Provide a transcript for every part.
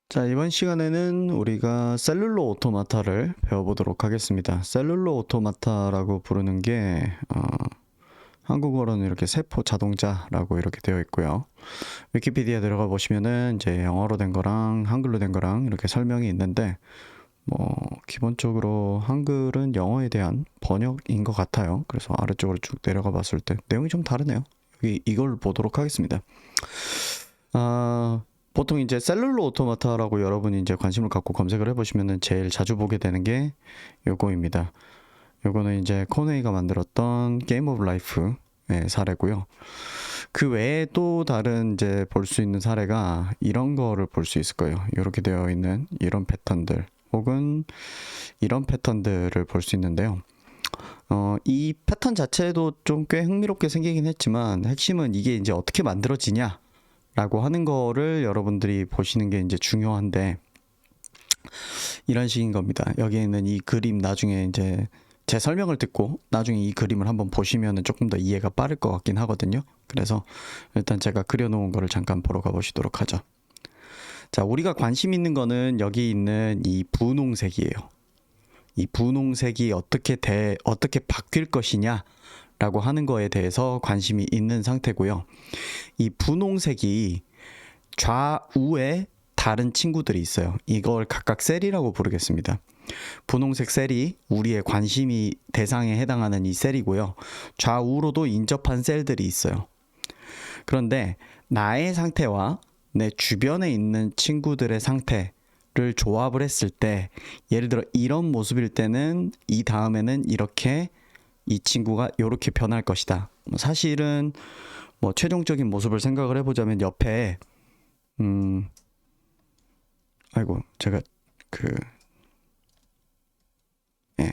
자, 이번 시간에는 우리가 셀룰로 오토마타를 배워보도록 하겠습니다. 셀룰로 오토마타라고 부르는 게 한국어로는 이렇게 세포 자동차라고 이렇게 되어 있고요. 위키피디아 들어가 보시면은 이제 영어로 된 거랑 한글로 된 거랑 이렇게 설명이 있는데 기본적으로 한글은 영어에 대한 번역인 것 같아요. 그래서 아래쪽으로 쭉 내려가 봤을 때 내용이 좀 다르네요. 여기 이걸 보도록 하겠습니다. 보통 이제 셀룰로 오토마타라고 여러분이 이제 관심을 갖고 검색을 해보시면은 제일 자주 보게 되는 게 요거입니다. 요거는 이제 코네이가 만들었던 게임 오브 라이프의 사례고요. 그 외에 또 다른 이제 볼 수 있는 사례가 이런 거를 볼 수 있을 거예요. 이렇게 되어 있는 이런 패턴들 혹은 이런 패턴들을 볼 수 있는데요. 이 패턴 자체도 좀 꽤 흥미롭게 생기긴 했지만 핵심은 이게 이제 어떻게 만들어지냐 라고 하는 거를 여러분들이 보시는 게 이제 중요한데, 이런 식인 겁니다. 여기에 있는 이 그림 나중에 이제 제 설명을 듣고 나중에 이 그림을 한번 보시면 조금 더 이해가 빠를 것 같긴 하거든요. 그래서 일단 제가 그려놓은 거를 잠깐 보러 가보시도록 하죠. 자, 우리가 관심 있는 거는 여기 있는 이 분홍색이에요. 이 분홍색이 어떻게 바뀔 것이냐 라고 하는 거에 대해서 관심이 있는 상태고요. 이 분홍색이 좌우에 다른 친구들이 있어요. 이걸 각각 셀이라고 부르겠습니다. 분홍색 셀이 우리의 관심이 대상에 해당하는 이 셀이고요. 좌우로도 인접한 셀들이 있어요. 그런데 나의 상태와 내 주변에 있는 친구들의 상태를 조합을 했을 때, 예를 들어 이런 모습일 때는 이 다음에는 이렇게 이 친구가 이렇게 변할 것이다. 사실은 최종적인 모습을 생각을 해보자면 옆에 제가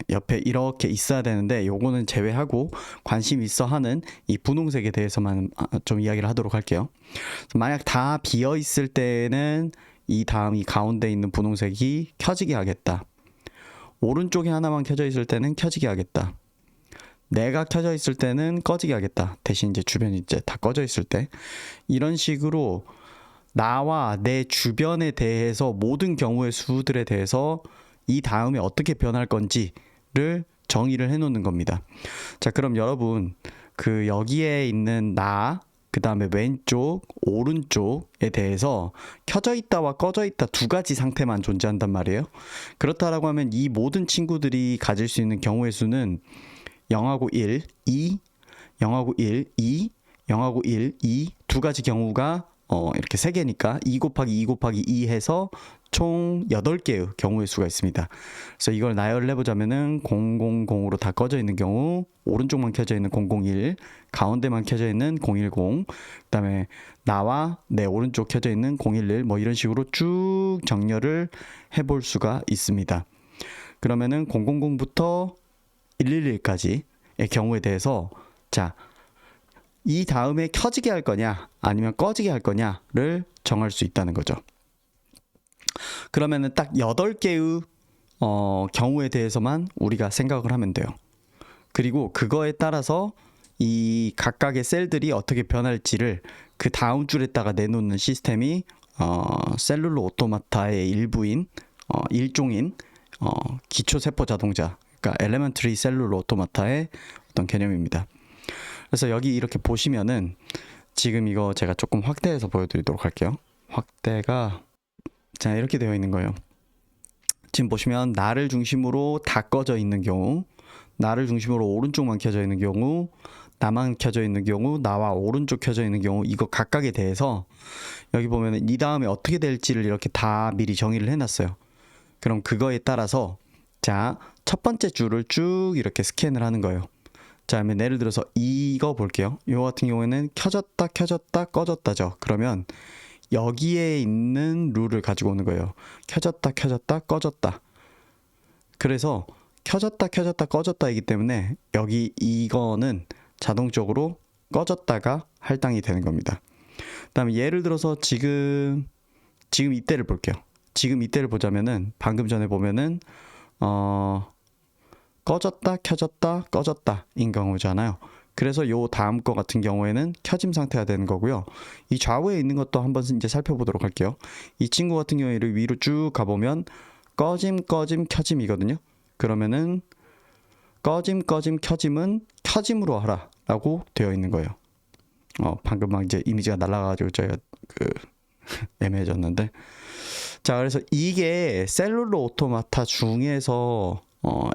옆에 이렇게 있어야 되는데 요거는 제외하고 관심 있어 하는 이 분홍색에 대해서만 좀 이야기를 하도록 할게요. 만약 다 비어 있을 때는 이 다음 이 가운데 있는 분홍색이 켜지게 하겠다. 오른쪽에 하나만 켜져 있을 때는 켜지게 하겠다. 내가 켜져 있을 때는 꺼지게 하겠다. 대신 이제 주변이 이제 다 꺼져 있을 때, 이런 식으로 나와 내 주변에 대해서 모든 경우의 수들에 대해서 이 다음에 어떻게 변할 건지를 정의를 해 놓는 겁니다. 자, 그럼 여러분 여기에 있는 그 다음에 왼쪽, 오른쪽에 대해서 켜져 있다와 꺼져 있다 두 가지 상태만 존재한단 말이에요. 그렇다라고 하면 이 모든 친구들이 가질 수 있는 경우의 수는 0하고 1, 2, 0하고 1, 2, 0하고 1, 2 두 가지 경우가 이렇게 3개니까 2 곱하기 2 곱하기 2 해서 총 8개의 경우의 수가 있습니다. 그래서 이걸 나열을 해보자면은 000으로 다 꺼져 있는 경우, 오른쪽만 켜져 있는 001, 가운데만 켜져 있는 010, 그 다음에 나와 내 오른쪽 켜져 있는 011, 이런 식으로 쭉 정렬을 해볼 수가 있습니다. 그러면은 000부터 111까지의 경우에 대해서, 자, 이 다음에 켜지게 할 거냐 아니면 꺼지게 할 거냐를 정할 수 있다는 거죠. 그러면은 딱 8개의 경우에 대해서만 우리가 생각을 하면 돼요. 그리고 그거에 따라서 이 각각의 셀들이 어떻게 변할지를 그 다음 줄에다가 내놓는 시스템이 셀룰로 오토마타의 일부인 일종인 기초세포 자동차, 그러니까 엘레멘터리 셀룰로 오토마타의 어떤 개념입니다. 그래서 여기 이렇게 보시면은 지금 이거 제가 조금 확대해서 보여드리도록 할게요. 확대가 자, 이렇게 되어 있는 거예요. 지금 보시면 나를 중심으로 다 꺼져 있는 경우, 나를 중심으로 오른쪽만 켜져 있는 경우, 나만 켜져 있는 경우, 나와 오른쪽 켜져 있는 경우, 이거 각각에 대해서 여기 보면은 이 다음에 어떻게 될지를 이렇게 다 미리 정의를 해놨어요. 그럼 그거에 따라서 자, 첫 번째 줄을 쭉 이렇게 스캔을 하는 거예요. 자, 그러면 예를 들어서 이거 볼게요. 이거 같은 경우에는 켜졌다 켜졌다 꺼졌다죠. 그러면 여기에 있는 룰을 가지고 오는 거예요. 켜졌다 켜졌다 꺼졌다. 그래서 켜졌다 켜졌다 꺼졌다이기 때문에 여기 이거는 자동적으로 꺼졌다가 할당이 되는 겁니다. 그 다음에 예를 들어서 지금 이때를 볼게요. 지금 이때를 보자면은 방금 전에 보면은 꺼졌다 켜졌다 꺼졌다 인 경우잖아요. 그래서 요 다음 거 같은 경우에는 켜짐 상태가 되는 거고요. 이 좌우에 있는 것도 한번 이제 살펴보도록 할게요. 이 친구 같은 경우에는 위로 쭉 가보면 꺼짐, 꺼짐, 켜짐이거든요. 그러면은 꺼짐, 꺼짐, 켜짐은 켜짐으로 하라 라고 되어 있는 거예요. 방금 막 이제 이미지가 날아가가지고 제가 애매해졌는데. 자, 그래서 이게 셀룰러 오토마타 중에서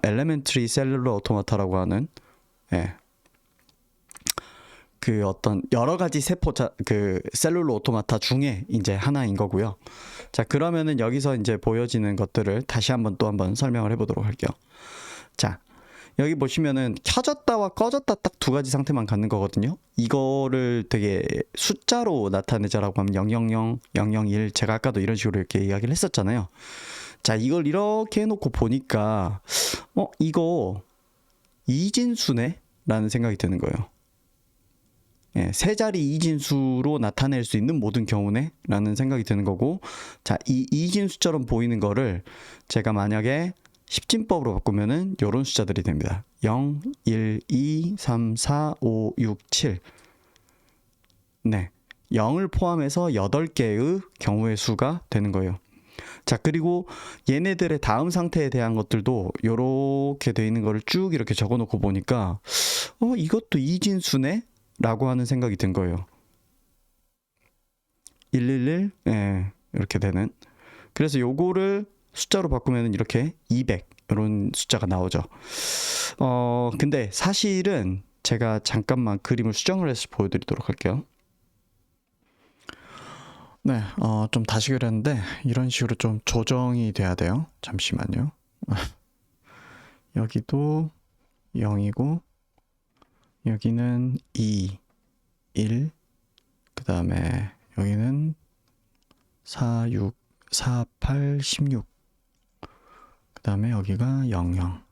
엘레멘트리 셀룰러 오토마타라고 하는 그 어떤 여러 가지 그 셀룰러 오토마타 중에 이제 하나인 거고요. 자, 그러면은 여기서 이제 보여지는 것들을 다시 한번 설명을 해보도록 할게요. 자, 여기 보시면은 켜졌다와 꺼졌다 딱 두 가지 상태만 갖는 거거든요. 이거를 되게 숫자로 나타내자라고 하면 000, 001, 제가 아까도 이런 식으로 이렇게 이야기를 했었잖아요. 자, 이걸 이렇게 해놓고 보니까 이거 이진수네? 라는 생각이 드는 거예요. 세 자리 이진수로 나타낼 수 있는 모든 경우네? 라는 생각이 드는 거고, 자, 이 이진수처럼 보이는 거를 제가 만약에 10진법으로 바꾸면은 요런 숫자들이 됩니다. 0, 1, 2, 3, 4, 5, 6, 7. 네. 0을 포함해서 8개의 경우의 수가 되는 거예요. 자, 그리고 얘네들의 다음 상태에 대한 것들도 요렇게 돼 있는 거를 쭉 이렇게 적어 놓고 보니까 이것도 이진수네? 라고 하는 생각이 든 거예요. 111, 이렇게 되는. 그래서 요거를 숫자로 바꾸면 이렇게 200 이런 숫자가 나오죠. 근데 사실은 제가 잠깐만 그림을 수정을 해서 보여드리도록 할게요. 네, 좀 다시 그렸는데 이런 식으로 좀 조정이 돼야 돼요. 잠시만요. 여기도 0이고 여기는 2, 1, 그 다음에 여기는 4, 6, 4, 8, 16, 그 다음에 여기가 00.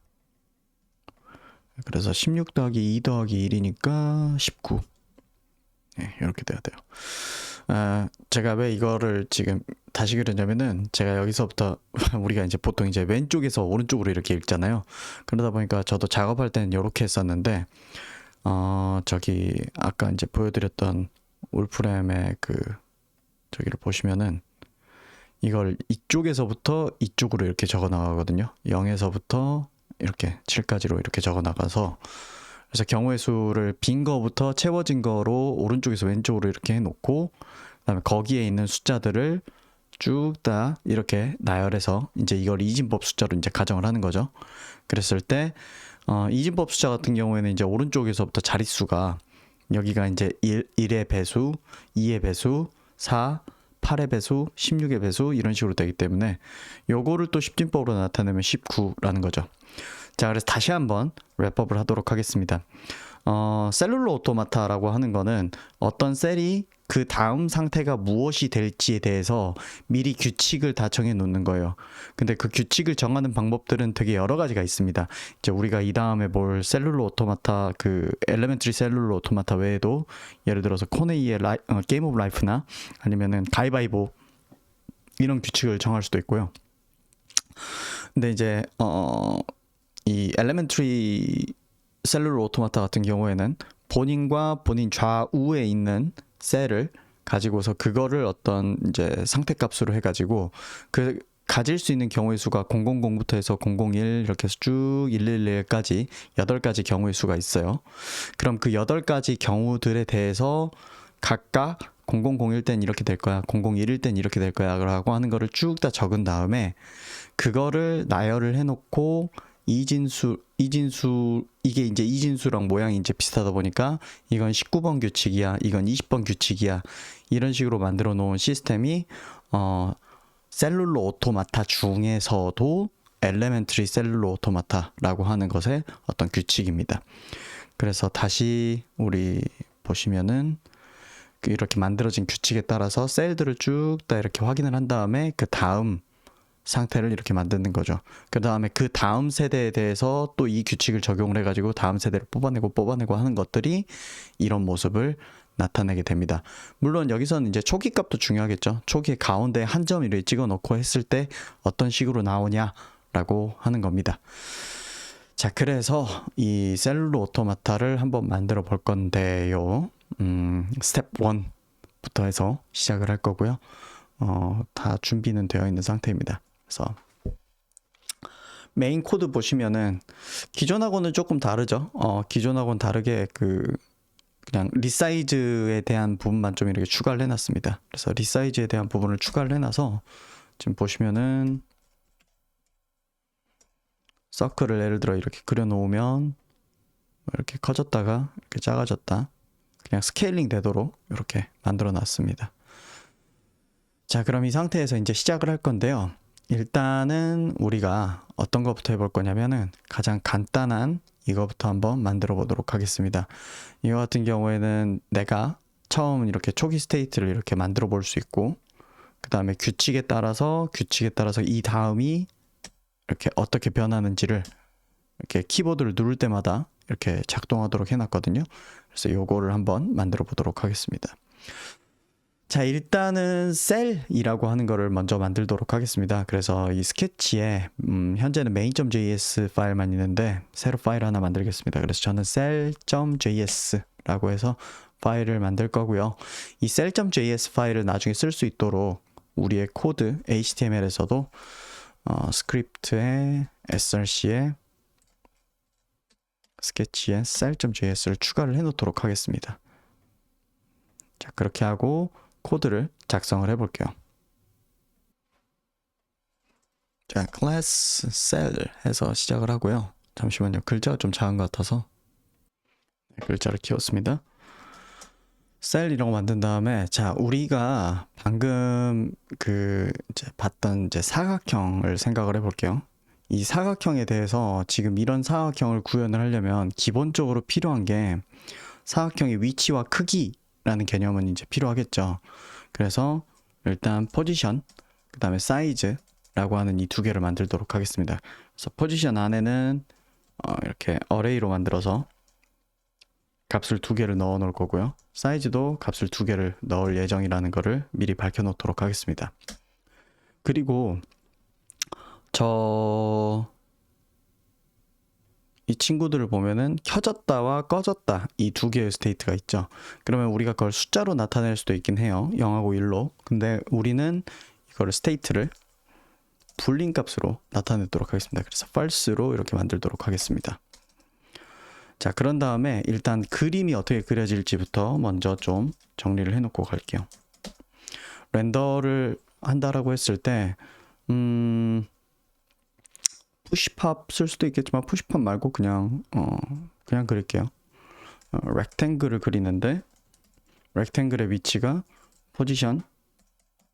그래서 16 더하기 2 더하기 1이니까 19. 네, 이렇게 돼야 돼요. 제가 왜 이거를 지금 다시 그렸냐면은 제가 여기서부터 우리가 이제 보통 이제 왼쪽에서 오른쪽으로 이렇게 읽잖아요. 그러다 보니까 저도 작업할 때는 이렇게 했었는데 저기 아까 이제 보여드렸던 울프램의 그 저기를 보시면은 이걸 이쪽에서부터 이쪽으로 이렇게 적어 나가거든요. 0에서부터 이렇게 7까지로 이렇게 적어 나가서, 그래서 경우의 수를 빈 거부터 채워진 거로 오른쪽에서 왼쪽으로 이렇게 해놓고, 그다음에 거기에 있는 숫자들을 쭉 다 이렇게 나열해서 이제 이걸 이진법 숫자로 이제 가정을 하는 거죠. 그랬을 때 이진법 숫자 같은 경우에는 이제 오른쪽에서부터 자릿수가 여기가 이제 1의 배수, 2의 배수, 4, 8의 배수, 16의 배수 이런 식으로 되기 때문에 요거를 또 10진법으로 나타내면 19라는 거죠. 자, 그래서 다시 한번 랩업을 하도록 하겠습니다. 셀룰러 오토마타라고 하는 거는 어떤 셀이 그 다음 상태가 무엇이 될지에 대해서 미리 규칙을 다 정해 놓는 거예요. 근데 그 규칙을 정하는 방법들은 되게 여러 가지가 있습니다. 이제 우리가 이 다음에 볼 셀룰러 오토마타, 그 엘레멘트리 셀룰러 오토마타 외에도 예를 들어서 코네이의 게임 오브 라이프나 아니면은 가위바위보 이런 규칙을 정할 수도 있고요. 근데 이제 이 엘레멘트리 셀룰러 오토마타 같은 경우에는 본인과 본인 좌우에 있는 셀을 가지고서 그거를 어떤 이제 상태값으로 해가지고 그 가질 수 있는 경우의 수가 000부터 해서 001 이렇게 해서 쭉 111까지 8가지 경우의 수가 있어요. 그럼 그 8가지 경우들에 대해서 각각 0001 땐 이렇게 될 거야, 0011 땐 이렇게 될 거야 라고 하는 거를 쭉 다 적은 다음에 그거를 나열을 해놓고 이진수 이게 이제 이진수랑 모양이 이제 비슷하다 보니까 이건 19번 규칙이야, 이건 20번 규칙이야, 이런 식으로 만들어 놓은 시스템이 셀룰러 오토마타 중에서도 엘레멘트리 셀룰러 오토마타라고 하는 것의 어떤 규칙입니다. 그래서 다시 우리 보시면은 이렇게 만들어진 규칙에 따라서 셀들을 쭉 다 이렇게 확인을 한 다음에 그 다음 상태를 이렇게 만드는 거죠. 그 다음에 그 다음 세대에 대해서 또 이 규칙을 적용을 해가지고 다음 세대를 뽑아내고 하는 것들이 이런 모습을 나타내게 됩니다. 물론 여기서는 이제 초기 값도 중요하겠죠. 초기에 가운데 한 점 이렇게 찍어 놓고 했을 때 어떤 식으로 나오냐라고 하는 겁니다. 자, 그래서 이 셀룰로 오토마타를 한번 만들어 볼 건데요. 스텝 1부터 해서 시작을 할 거고요. 다 준비는 되어 있는 상태입니다. 그래서 메인 코드 보시면은 기존하고는 조금 다르죠. 기존하고는 다르게 그냥 리사이즈에 대한 부분만 좀 이렇게 추가를 해놨습니다. 그래서 리사이즈에 대한 부분을 추가를 해놔서 지금 보시면은 서클을 예를 들어 이렇게 그려놓으면 이렇게 커졌다가 이렇게 작아졌다. 그냥 스케일링 되도록 이렇게 만들어 놨습니다. 자, 그럼 이 상태에서 이제 시작을 할 건데요. 일단은 우리가 어떤 것부터 해볼 거냐면은 가장 간단한 이거부터 한번 만들어 보도록 하겠습니다. 이거 같은 경우에는 내가 처음 이렇게 초기 스테이트를 이렇게 만들어 볼 수 있고, 그 다음에 규칙에 따라서 이 다음이 이렇게 어떻게 변하는지를 이렇게 키보드를 누를 때마다 이렇게 작동하도록 해놨거든요. 그래서 요거를 한번 만들어 보도록 하겠습니다. 자, 일단은 셀이라고 하는 거를 먼저 만들도록 하겠습니다. 그래서 이 스케치에 현재는 main.js 파일만 있는데 새로 파일 하나 만들겠습니다. 그래서 저는 cell.js라고 해서 파일을 만들 거고요. 이 cell.js 파일을 나중에 쓸 수 있도록 우리의 코드 HTML에서도 스크립트에 src에 스케치에 cell.js를 추가를 해 놓도록 하겠습니다. 자, 그렇게 하고 코드를 작성을 해 볼게요. 자, class cell 해서 시작을 하고요. 잠시만요. 글자가 좀 작은 것 같아서 글자를 키웠습니다. 셀이라고 만든 다음에, 자, 우리가 방금 이제 봤던 이제 사각형을 생각을 해 볼게요. 이 사각형에 대해서 지금 이런 사각형을 구현을 하려면 기본적으로 필요한 게 사각형의 위치와 크기라는 개념은 이제 필요하겠죠. 그래서 일단 포지션, 그 다음에 사이즈라고 하는 이 두 개를 만들도록 하겠습니다. 그래서 포지션 안에는 이렇게 어레이로 만들어서 값을 두 개를 넣어 놓을 거고요. 사이즈도 값을 두 개를 넣을 예정이라는 거를 미리 밝혀 놓도록 하겠습니다. 그리고 이 친구들을 보면은 켜졌다와 꺼졌다 이 두 개의 스테이트가 있죠. 그러면 우리가 그걸 숫자로 나타낼 수도 있긴 해요. 0하고 1로. 근데 우리는 이거를 스테이트를 불린 값으로 나타내도록 하겠습니다. 그래서 false로 이렇게 만들도록 하겠습니다. 자, 그런 다음에 일단 그림이 어떻게 그려질지부터 먼저 좀 정리를 해놓고 갈게요. 렌더를 한다라고 했을 때 푸시팝 쓸 수도 있겠지만 푸시팝 말고 그냥 그릴게요. 렉탱글을 그리는데 렉탱글의 위치가 포지션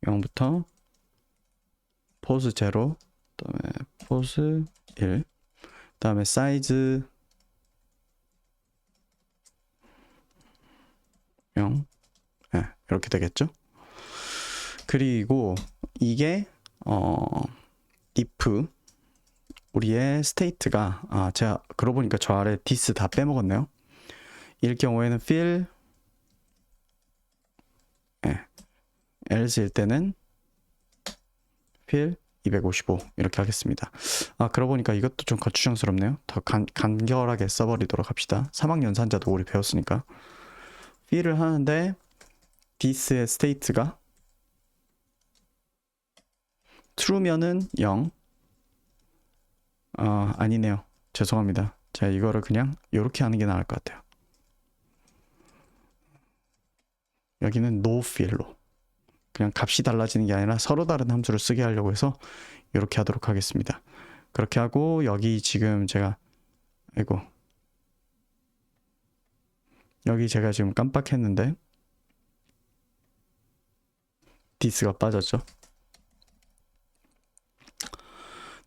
0부터 포즈 0, 그다음에 포즈 1, 그다음에 사이즈 0, 네, 이렇게 되겠죠. 그리고 이게 if 우리의 스테이트가 제가 그러고 보니까 저 아래 this 다 빼먹었네요. 일 경우에는 fill else일 때는 fill 255 이렇게 하겠습니다. 그러고 보니까 이것도 좀 거추장스럽네요. 더 간결하게 써버리도록 합시다. 3학년 연산자도 우리 배웠으니까. fill을 하는데 this의 state가 true면은 0. 아니네요. 죄송합니다. 제가 이거를 그냥 이렇게 하는 게 나을 것 같아요. 여기는 no fill로 그냥 값이 달라지는 게 아니라 서로 다른 함수를 쓰게 하려고 해서 이렇게 하도록 하겠습니다. 그렇게 하고 여기 지금 제가 여기 제가 지금 깜빡했는데 this가 빠졌죠.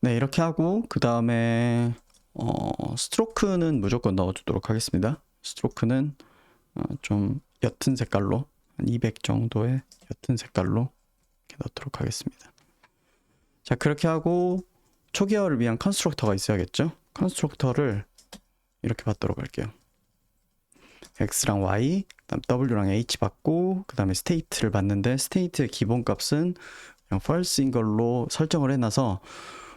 네, 이렇게 하고 그 다음에 스트로크는 무조건 넣어주도록 하겠습니다. 스트로크는 좀 옅은 색깔로 한 200 정도의 옅은 색깔로 이렇게 넣도록 하겠습니다. 자, 그렇게 하고 초기화를 위한 컨스트럭터가 있어야겠죠. 컨스트럭터를 이렇게 받도록 할게요. x랑 y, 그다음 w랑 h 받고 그 다음에 스테이트를 받는데 스테이트의 기본값은 그냥 false인 걸로 설정을 해놔서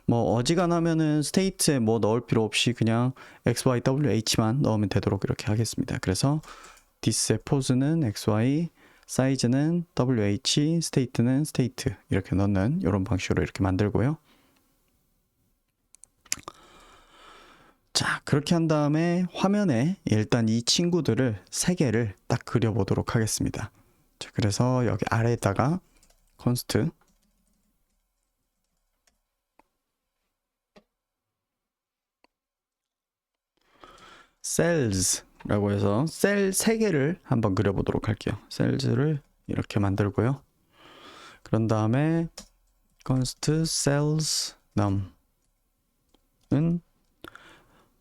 뭐 어지간하면은 스테이트에 뭐 넣을 필요 없이 그냥 XY, WH만 넣으면 되도록 이렇게 하겠습니다. 그래서 this의 pose는 XY, 사이즈는 WH, 스테이트는 스테이트 이렇게 넣는 이런 방식으로 이렇게 만들고요. 자, 그렇게 한 다음에 화면에 일단 이 친구들을 3개를 딱 그려보도록 하겠습니다. 자, 그래서 여기 아래에다가 const cells라고 해서 셀 3개를 한번 그려보도록 할게요. cells를 이렇게 만들고요. 그런 다음에 const cells num은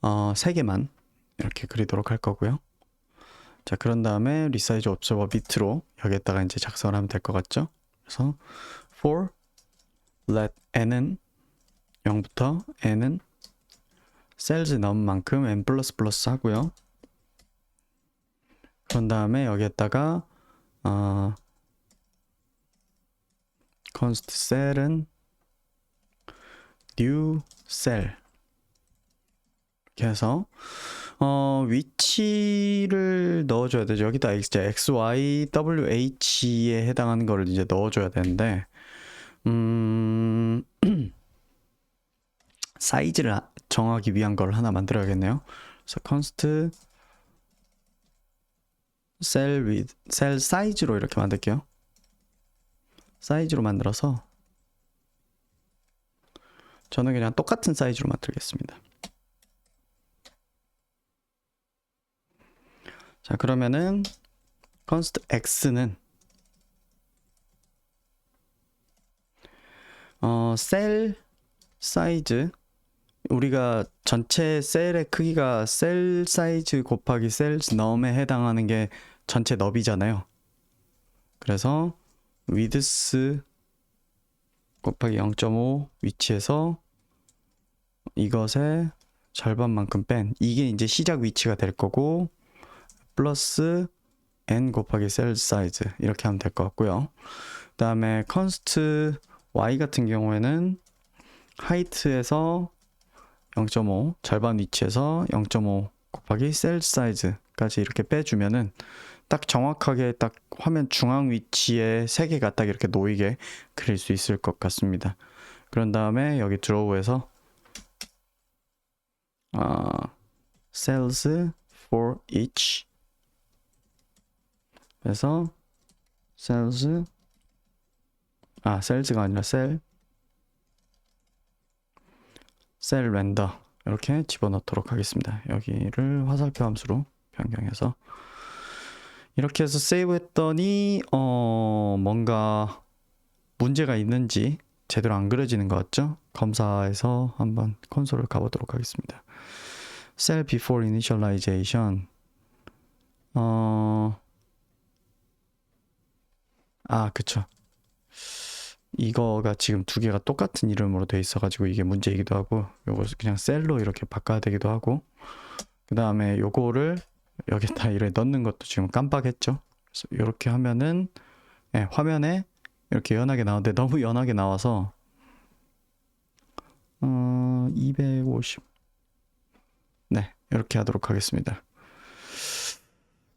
3개만 이렇게 그리도록 할 거고요. 자, 그런 다음에 resize observer 밑으로 여기에다가 이제 작성을 하면 될 것 같죠? 그래서 for let n은 0부터 n은 cells 넣은 만큼 n++ 하고요. 그런 다음에 여기에다가 const cell은 new cell 이렇게 해서 위치를 넣어줘야 되죠. 여기다 이제 x, y, w, h에 해당하는 거를 이제 넣어줘야 되는데 사이즈를 정하기 위한 걸 하나 만들어야겠네요. 그래서 const cell with cell 사이즈로 이렇게 만들게요. 사이즈로 만들어서 저는 그냥 똑같은 사이즈로 만들겠습니다. 자, 그러면은 const x는 셀 사이즈 우리가 전체 셀의 크기가 셀 사이즈 곱하기 셀 넘에 해당하는 게 전체 너비잖아요. 그래서 width 곱하기 0.5 위치에서 이것의 절반만큼 뺀 이게 이제 시작 위치가 될 거고 플러스 n 곱하기 셀 사이즈 이렇게 하면 될 것 같고요. 그 다음에 const y 같은 경우에는 height에서 0.5 절반 위치에서 0.5 곱하기 셀 사이즈까지 이렇게 빼주면은 딱 정확하게 딱 화면 중앙 위치에 3개가 딱 이렇게 놓이게 그릴 수 있을 것 같습니다. 그런 다음에 여기 드로우에서 cells for each 그래서 cells가 아니라 셀 렌더 이렇게 집어넣도록 하겠습니다. 여기를 화살표 함수로 변경해서 이렇게 해서 세이브 했더니 뭔가 문제가 있는지 제대로 안 그려지는 것 같죠? 검사해서 한번 콘솔을 가보도록 하겠습니다. Cell before initialization 그쵸. 이거가 지금 2개가 똑같은 이름으로 돼 있어가지고 이게 문제이기도 하고 요거 그냥 셀로 이렇게 바꿔야 되기도 하고 그 다음에 요거를 여기다 이렇게 넣는 것도 지금 깜빡했죠. 그래서 이렇게 하면은 화면에 이렇게 연하게 나오는데 너무 연하게 나와서 250 네, 이렇게 하도록 하겠습니다.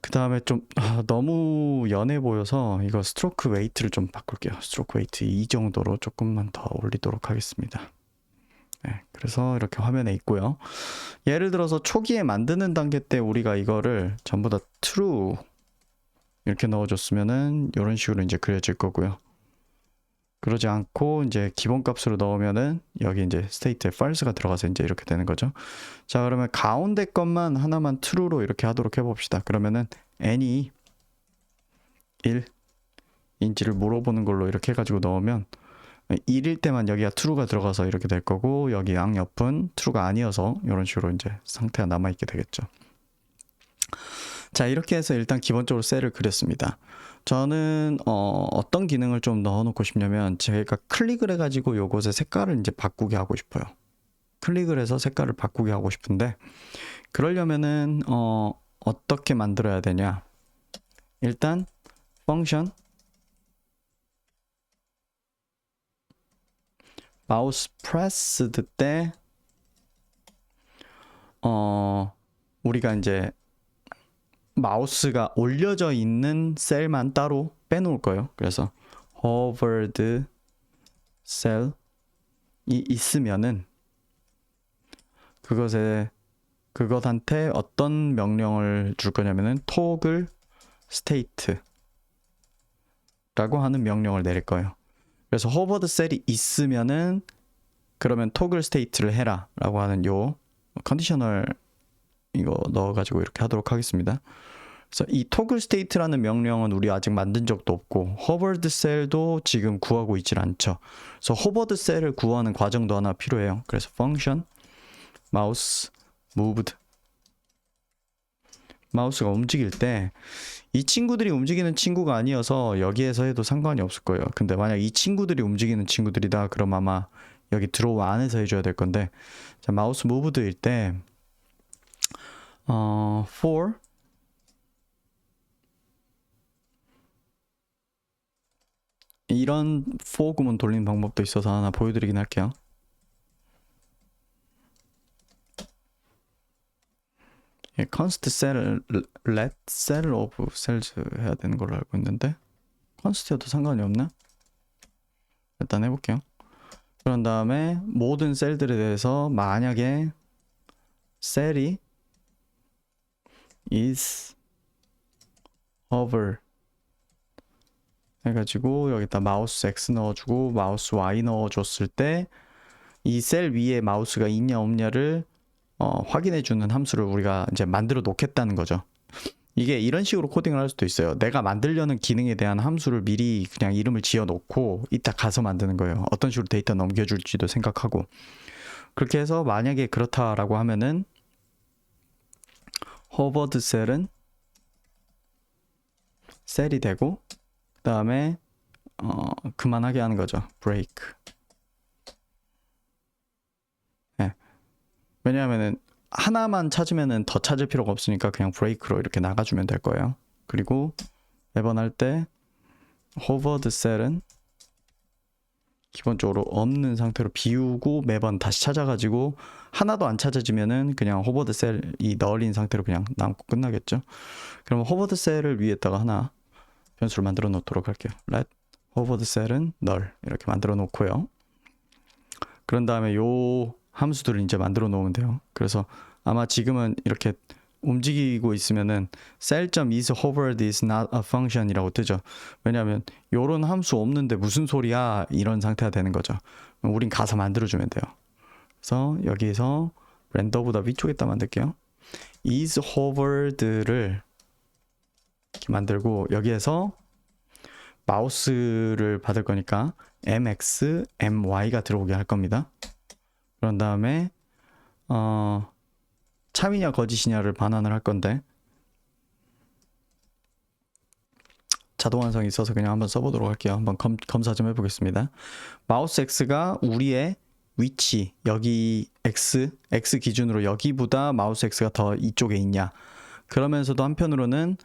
그 다음에 좀 너무 연해 보여서 이거 스트로크 웨이트를 좀 바꿀게요. 스트로크 웨이트 이 정도로 조금만 더 올리도록 하겠습니다. 네, 그래서 이렇게 화면에 있고요. 예를 들어서 초기에 만드는 단계 때 우리가 이거를 전부 다 true 이렇게 넣어줬으면은 이런 식으로 이제 그려질 거고요. 그러지 않고 이제 기본 값으로 넣으면은 여기 이제 스테이트에 false가 들어가서 이제 이렇게 되는 거죠. 자, 그러면 가운데 것만 하나만 true로 이렇게 하도록 해봅시다. 그러면은 n이 1인지를 물어보는 걸로 이렇게 해가지고 넣으면 1일 때만 여기가 true가 들어가서 이렇게 될 거고 여기 양옆은 true가 아니어서 이런 식으로 이제 상태가 남아있게 되겠죠. 자, 이렇게 해서 일단 기본적으로 셀을 그렸습니다. 저는 어떤 기능을 좀 넣어놓고 싶냐면 제가 클릭을 해가지고 요것의 색깔을 이제 바꾸게 하고 싶어요. 클릭을 해서 색깔을 바꾸게 하고 싶은데 그러려면은 어떻게 만들어야 되냐? 일단 펑션 마우스 프레스드 때 우리가 이제 마우스가 올려져 있는 셀만 따로 빼놓을 거예요. 그래서 hovered 셀이 있으면은 그것한테 어떤 명령을 줄 거냐면은 toggle state라고 하는 명령을 내릴 거예요. 그래서 hovered 셀이 있으면은 그러면 toggle state를 해라라고 하는 요 컨디셔널 이거 넣어가지고 이렇게 하도록 하겠습니다. 그래서 이 toggle state라는 명령은 우리 아직 만든 적도 없고 hovered 셀도 지금 구하고 있질 않죠. 그래서 hovered 셀을 구하는 과정도 하나 필요해요. 그래서 function mouse moved 마우스가 움직일 때 이 친구들이 움직이는 친구가 아니어서 여기에서 해도 상관이 없을 거예요. 근데 만약 이 친구들이 움직이는 친구들이다 그럼 아마 여기 드로우 안에서 해줘야 될 건데 자 마우스 moved일 때 for 이런 for 구문 돌리는 방법도 있어서 하나 보여드리긴 할게요. const cell let cell of cells 해야 되는 걸로 알고 있는데 const여도 상관이 없나? 일단 해볼게요. 그런 다음에 모든 셀들에 대해서 만약에 셀이 is hover 해가지고 여기다 마우스 X 넣어주고 마우스 Y 넣어줬을 때 이 셀 위에 마우스가 있냐 없냐를 확인해주는 함수를 우리가 이제 만들어 놓겠다는 거죠. 이게 이런 식으로 코딩을 할 수도 있어요. 내가 만들려는 기능에 대한 함수를 미리 그냥 이름을 지어 놓고 이따 가서 만드는 거예요. 어떤 식으로 데이터 넘겨줄지도 생각하고. 그렇게 해서 만약에 그렇다라고 하면은 hovered 셀은 셀이 되고 그 다음에 그만하게 하는 거죠. break. 네. 왜냐하면은 하나만 찾으면은 더 찾을 필요가 없으니까 그냥 break로 이렇게 나가주면 될 거예요. 그리고 매번 할 때 hovered 셀은 기본적으로 없는 상태로 비우고 매번 다시 찾아가지고 하나도 안 찾아지면은 그냥 hovered 셀이 널인 상태로 그냥 남고 끝나겠죠. 그럼 hovered 셀을 위에다가 하나 변수를 만들어 놓도록 할게요. let hovered 셀은 null 이렇게 만들어 놓고요. 그런 다음에 요 함수들을 이제 만들어 놓으면 돼요. 그래서 아마 지금은 이렇게 움직이고 있으면은 cell.is hovered is not a function이라고 뜨죠. 왜냐하면 요런 함수 없는데 무슨 소리야 이런 상태가 되는 거죠. 우린 가서 만들어주면 돼요. 그래서 여기에서 렌더보다 위쪽에다 만들게요. is hovered를 이렇게 만들고 여기에서 마우스를 받을 거니까 mx, my가 들어오게 할 겁니다. 그런 다음에 참이냐 거짓이냐를 반환을 할 건데 자동 완성이 있어서 그냥 한번 써보도록 할게요. 한번 검사 좀 해보겠습니다. 마우스 X가 우리의 위치 여기 X 기준으로 여기보다 마우스 X가 더 이쪽에 있냐 그러면서도 한편으로는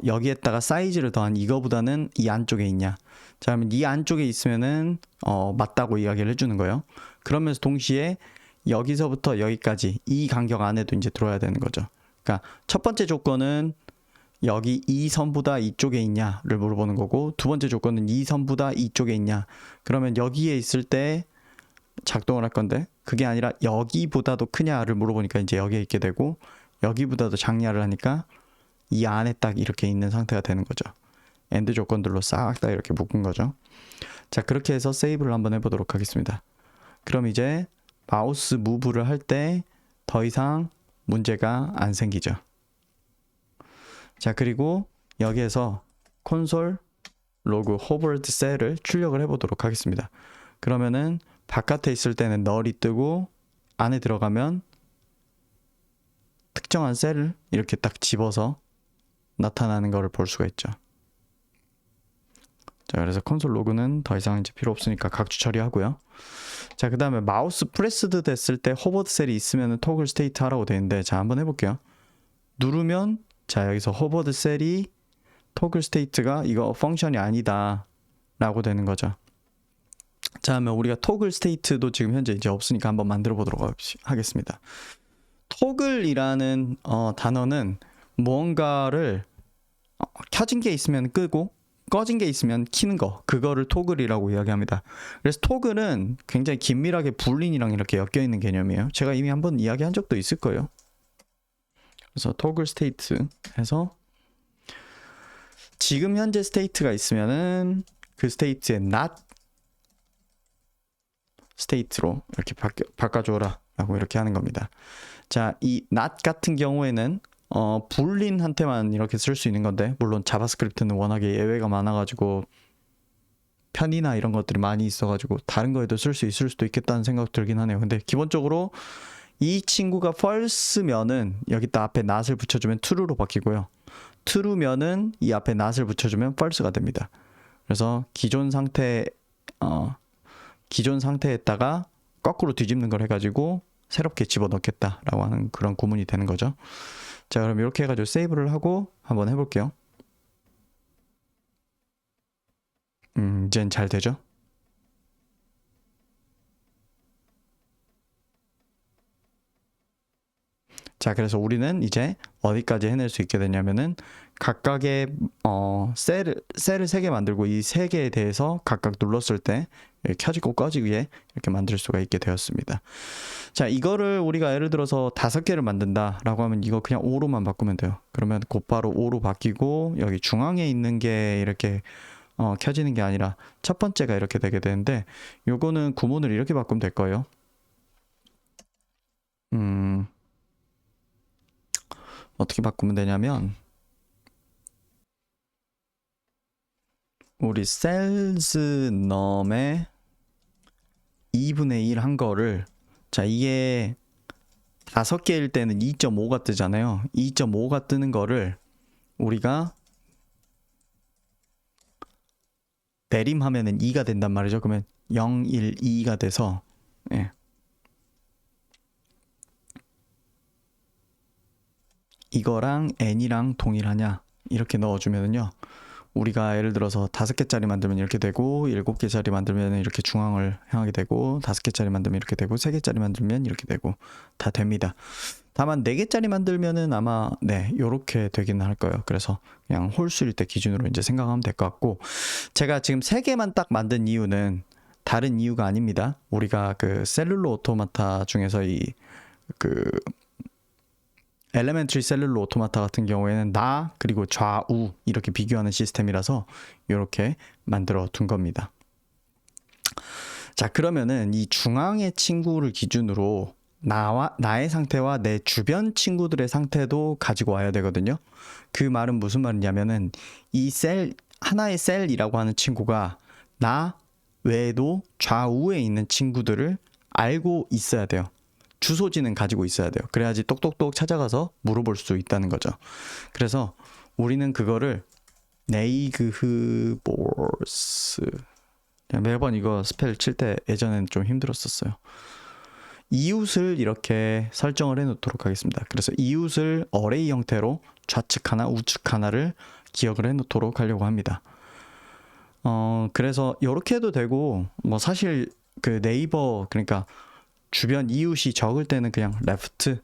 여기에다가 사이즈를 더한 이거보다는 이 안쪽에 있냐 자 그러면 이 안쪽에 있으면은 맞다고 이야기를 해주는 거예요. 그러면서 동시에 여기서부터 여기까지 이 간격 안에도 이제 들어야 되는 거죠. 그러니까 첫 번째 조건은 여기 이 선보다 이쪽에 있냐를 물어보는 거고 두 번째 조건은 이 선보다 이쪽에 있냐 그러면 여기에 있을 때 작동을 할 건데 그게 아니라 여기보다도 크냐를 물어보니까 이제 여기에 있게 되고 여기보다도 작냐를 하니까 이 안에 딱 이렇게 있는 상태가 되는 거죠. 엔드 조건들로 싹 다 이렇게 묶은 거죠. 자 그렇게 해서 세이브를 한번 해보도록 하겠습니다. 그럼 이제 마우스 무브를 할 때 더 이상 문제가 안 생기죠. 자 그리고 여기에서 콘솔 로그 hovered 셀을 출력을 해보도록 하겠습니다. 그러면은 바깥에 있을 때는 널이 뜨고 안에 들어가면 특정한 셀을 이렇게 딱 집어서 나타나는 것을 볼 수가 있죠. 자 그래서 콘솔 로그는 더 이상 이제 필요 없으니까 각주 처리하고요. 자 그 다음에 마우스 프레스드 됐을 때 hovered 셀이 있으면 toggle state 하라고 되어 있는데 자 한번 해볼게요. 누르면 자 여기서 hovered 셀이 toggle state가 이거 펑션이 아니다 라고 되는 거죠. 자, 그러면 우리가 토글 스테이트도 지금 현재 이제 없으니까 한번 만들어 보도록 하겠습니다. 토글이라는 단어는 무언가를 켜진 게 있으면 끄고 꺼진 게 있으면 켜는 거, 그거를 토글이라고 이야기합니다. 그래서 토글은 굉장히 긴밀하게 불린이랑 이렇게 엮여 있는 개념이에요. 제가 이미 한번 이야기한 적도 있을 거예요. 그래서 토글 스테이트 해서 지금 현재 스테이트가 있으면은 그 스테이트의 not 스테이트로 이렇게 바꿔줘라 라고 이렇게 하는 겁니다. 자, 이 not 같은 경우에는 불린한테만 이렇게 쓸 수 있는 건데, 물론 자바스크립트는 워낙에 예외가 많아가지고 편이나 이런 것들이 많이 있어가지고 다른 거에도 쓸 수 있을 수도 있겠다는 생각 들긴 하네요. 근데 기본적으로 이 친구가 false면은 여기다 앞에 not을 붙여주면 true로 바뀌고요. true면은 이 앞에 not을 붙여주면 false가 됩니다. 그래서 기존 상태에다가 거꾸로 뒤집는 걸 해가지고 새롭게 집어넣겠다라고 하는 그런 구문이 되는 거죠. 자, 그럼 이렇게 해가지고 세이브를 하고 한번 해볼게요. 이젠 잘 되죠? 자, 그래서 우리는 이제 어디까지 해낼 수 있게 되냐면은 각각의 셀을 3개 만들고 이 3개에 대해서 각각 눌렀을 때 켜지고 꺼지게 이렇게 만들 수가 있게 되었습니다. 자, 이거를 우리가 예를 들어서 5개를 만든다 라고 하면 이거 그냥 5로만 바꾸면 돼요. 그러면 곧바로 5로 바뀌고 여기 중앙에 있는 게 이렇게 켜지는 게 아니라 첫 번째가 이렇게 되게 되는데, 요거는 구문을 이렇게 바꾸면 될 거예요. 어떻게 바꾸면 되냐면, 우리 sales num의 2분의 1 한 거를, 자, 이게 5개일 때는 2.5가 뜨잖아요. 2.5가 뜨는 거를 우리가 내림하면은 2가 된단 말이죠. 그러면 0, 1, 2가 돼서, 예. 이거랑 n이랑 동일하냐 이렇게 넣어주면은요, 우리가 예를 들어서 5개짜리 만들면 이렇게 되고, 7개짜리 만들면 이렇게 중앙을 향하게 되고, 5개짜리 만들면 이렇게 되고, 3개짜리 만들면 이렇게 되고 다 됩니다. 다만 4개짜리 만들면은 아마 요렇게 되기는 할 거예요. 그래서 그냥 홀수일 때 기준으로 이제 생각하면 될 것 같고, 제가 지금 3개만 딱 만든 이유는 다른 이유가 아닙니다. 우리가 그 셀룰로 오토마타 중에서 그 엘레멘트리 셀룰로 오토마타 같은 경우에는 나 그리고 좌우 이렇게 비교하는 시스템이라서 이렇게 만들어 둔 겁니다. 자, 그러면은 이 중앙의 친구를 기준으로 나의 상태와 내 주변 친구들의 상태도 가지고 와야 되거든요. 그 말은 무슨 말이냐면은 이 하나의 셀이라고 하는 친구가 나 외에도 좌우에 있는 친구들을 알고 있어야 돼요. 주소지는 가지고 있어야 돼요. 그래야지 똑똑똑 찾아가서 물어볼 수 있다는 거죠. 그래서 우리는 그거를 네이그흐보스, 매번 이거 스펠 칠 때 예전엔 좀 힘들었었어요. 이웃을 이렇게 설정을 해놓도록 하겠습니다. 그래서 이웃을 어레이 형태로 좌측 하나 우측 하나를 기억을 해놓도록 하려고 합니다. 그래서 이렇게 해도 되고, 뭐 사실 그 네이버, 그러니까 주변 이웃이 적을 때는 그냥 left,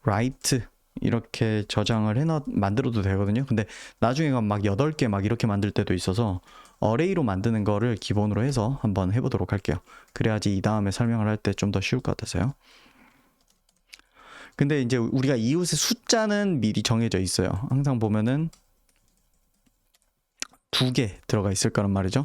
right 이렇게 저장을 만들어도 되거든요. 근데 나중에 막 8개 막 이렇게 만들 때도 있어서 어레이로 만드는 거를 기본으로 해서 한번 해보도록 할게요. 그래야지 이 다음에 설명을 할 때 좀 더 쉬울 것 같아서요. 근데 이제 우리가 이웃의 숫자는 미리 정해져 있어요. 항상 보면은 2개 들어가 있을 거란 말이죠.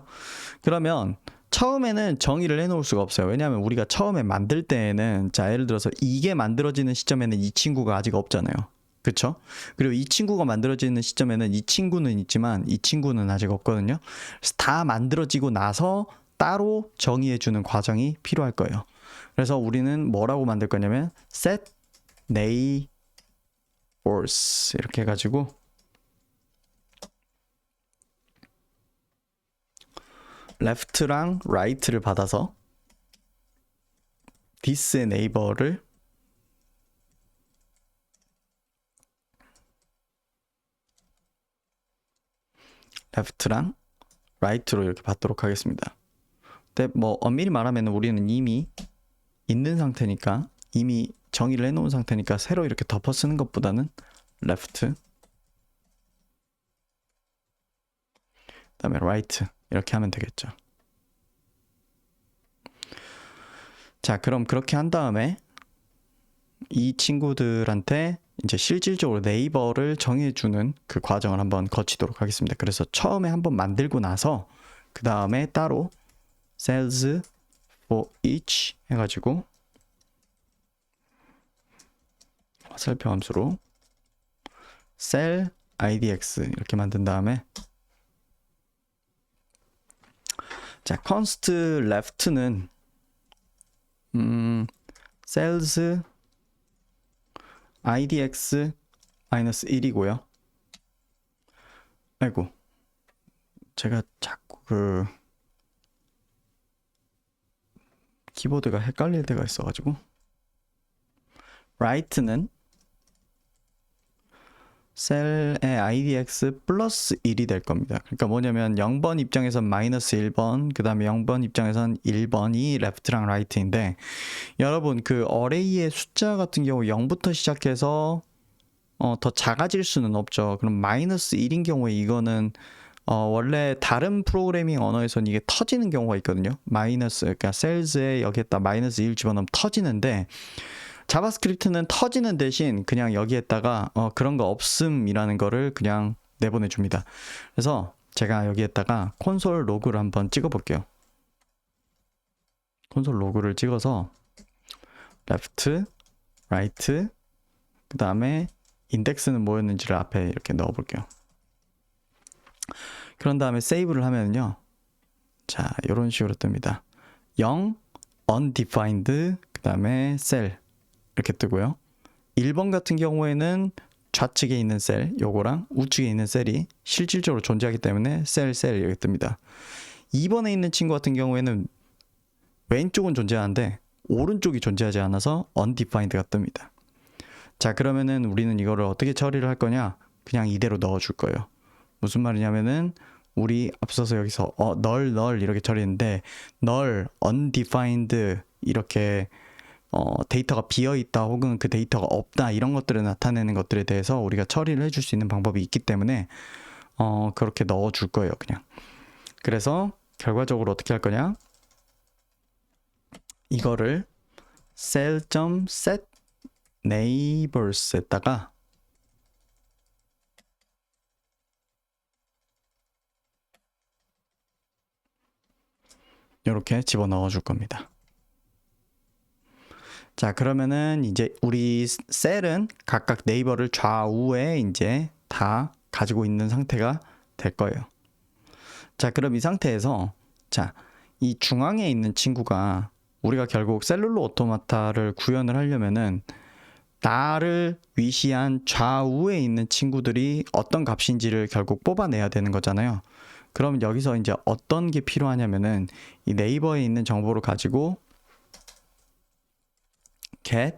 그러면 처음에는 정의를 해놓을 수가 없어요. 왜냐하면 우리가 처음에 만들 때에는, 자, 예를 들어서 이게 만들어지는 시점에는 이 친구가 아직 없잖아요. 그쵸? 그리고 이 친구가 만들어지는 시점에는 이 친구는 있지만 이 친구는 아직 없거든요. 그래서 다 만들어지고 나서 따로 정의해주는 과정이 필요할 거예요. 그래서 우리는 뭐라고 만들 거냐면 set neighbors 이렇게 해가지고 left랑 right를 받아서 this의 neighbor를 left랑 right로 이렇게 받도록 하겠습니다. 근데 뭐 엄밀히 말하면 우리는 이미 있는 상태니까, 이미 정의를 해놓은 상태니까 새로 이렇게 덮어 쓰는 것보다는 left, 그다음에 right 이렇게 하면 되겠죠. 자, 그럼 그렇게 한 다음에 이 친구들한테 이제 실질적으로 네이버를 정해주는 그 과정을 한번 거치도록 하겠습니다. 그래서 처음에 한번 만들고 나서 그 다음에 따로 sales for each 해가지고 화살표 함수로 cell idx 이렇게 만든 다음에, 자, const left는 sales idx -1이고요. 아이고, 제가 자꾸 그 키보드가 헷갈릴 때가 있어가지고, right는 셀의 idx 플러스 1이 될 겁니다. 그러니까 뭐냐면 0번 입장에선 마이너스 1번, 그 다음에 0번 입장에선 1번이 left랑 right인데, 여러분 그 어레이의 숫자 같은 경우 0부터 시작해서 더 작아질 수는 없죠. 그럼 마이너스 1인 경우에 이거는 원래 다른 프로그래밍 언어에서는 이게 터지는 경우가 있거든요. 마이너스, 그러니까 셀즈에 여기에다 마이너스 1 집어넣으면 터지는데, 자바스크립트는 터지는 대신 그냥 여기에다가 그런 거 없음이라는 거를 그냥 내보내 줍니다. 그래서 제가 여기에다가 콘솔 로그를 한번 찍어 볼게요. 콘솔 로그를 찍어서 left, right, 그 다음에 인덱스는 뭐였는지를 앞에 이렇게 넣어 볼게요. 그런 다음에 세이브를 하면요, 자, 이런 식으로 뜹니다. 0, undefined, 그 다음에 cell 이렇게 뜨고요. 1번 같은 경우에는 좌측에 있는 셀, 요거랑 우측에 있는 셀이 실질적으로 존재하기 때문에 셀 이렇게 뜹니다. 2번에 있는 친구 같은 경우에는 왼쪽은 존재하는데 오른쪽이 존재하지 않아서 undefined가 뜹니다. 자, 그러면은 우리는 이거를 어떻게 처리를 할 거냐? 그냥 이대로 넣어 줄 거예요. 무슨 말이냐면은 우리 앞서서 여기서 null 이렇게 처리했는데, null, undefined 이렇게 데이터가 비어있다 혹은 그 데이터가 없다 이런 것들을 나타내는 것들에 대해서 우리가 처리를 해줄 수 있는 방법이 있기 때문에 그렇게 넣어줄 거예요, 그냥. 그래서 결과적으로 어떻게 할 거냐, 이거를 cell.set neighbors에다가 이렇게 집어넣어 줄 겁니다. 자, 그러면은 이제 우리 셀은 각각 네이버를 좌우에 이제 다 가지고 있는 상태가 될 거예요. 자, 그럼 이 상태에서, 자, 이 중앙에 있는 친구가 우리가 결국 셀룰로 오토마타를 구현을 하려면은 나를 위시한 좌우에 있는 친구들이 어떤 값인지를 결국 뽑아내야 되는 거잖아요. 그럼 여기서 이제 어떤 게 필요하냐면은 이 네이버에 있는 정보를 가지고 get